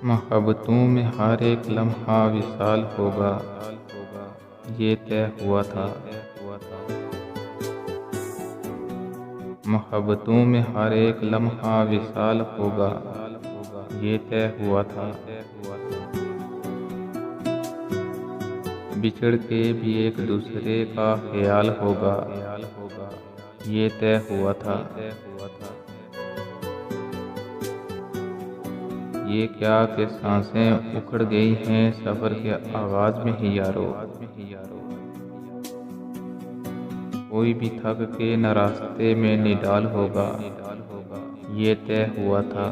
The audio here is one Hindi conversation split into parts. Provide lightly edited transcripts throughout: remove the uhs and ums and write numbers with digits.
मोहब्बतों में हर एक लम्हा विसाल होगा, ये तय हुआ था। मोहब्बतों में हर एक लम्हा विसाल होगा, ये तय हुआ था। बिछड़ के भी एक दूसरे का ख्याल होगा, ये तय हुआ था। ये क्या कि सांसें उखड़ गई हैं सफ़र के आगाज में ही यारो। कोई भी थक के न रास्ते में निडाल होगा, ये तय हुआ था।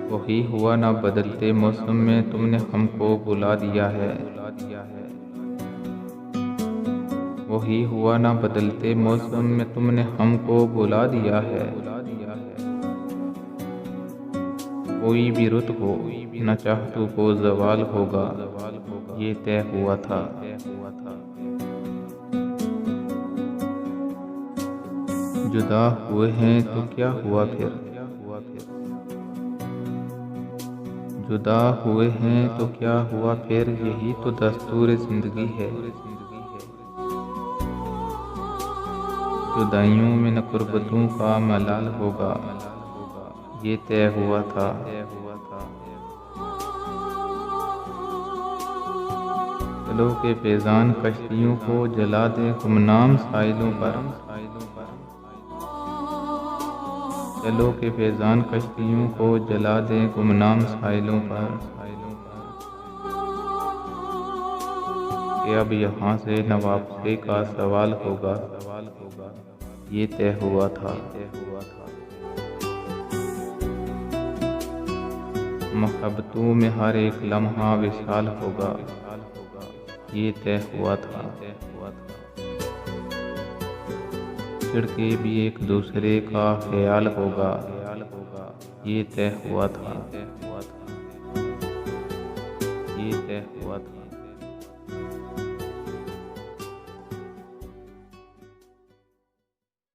वही हुआ ना बदलते मौसम में तुमने हमको बुला दिया है। वही हुआ ना बदलते मौसम में तुमने हमको बुला दिया है। कोई भी रुत हो न चाहतों को ज़वाल होगा, ये तय हुआ था। जुदा हुए हैं तो क्या हुआ फिर, जुदा हुए हैं तो क्या हुआ फिर, यही तो दस्तूर ज़िंदगी है। जुदाइयों में न कुर्बतों का मलाल होगा, ये तय हुआ था। चलो के फैज़ान कश्तियों को जला दें गुमनाम साहिलों पर। चलो के फैज़ान कश्तियों को जला दें गुमनाम साहिलों पर। कि अब यहाँ से न वापसी का सवाल होगा, ये तय हुआ था। मोहब्बतों में हर एक लम्हा विशाल होगा, ये तय हुआ था। छिड़ के भी एक दूसरे का ख्याल होगा, ये तय हुआ था। ये तय हुआ था।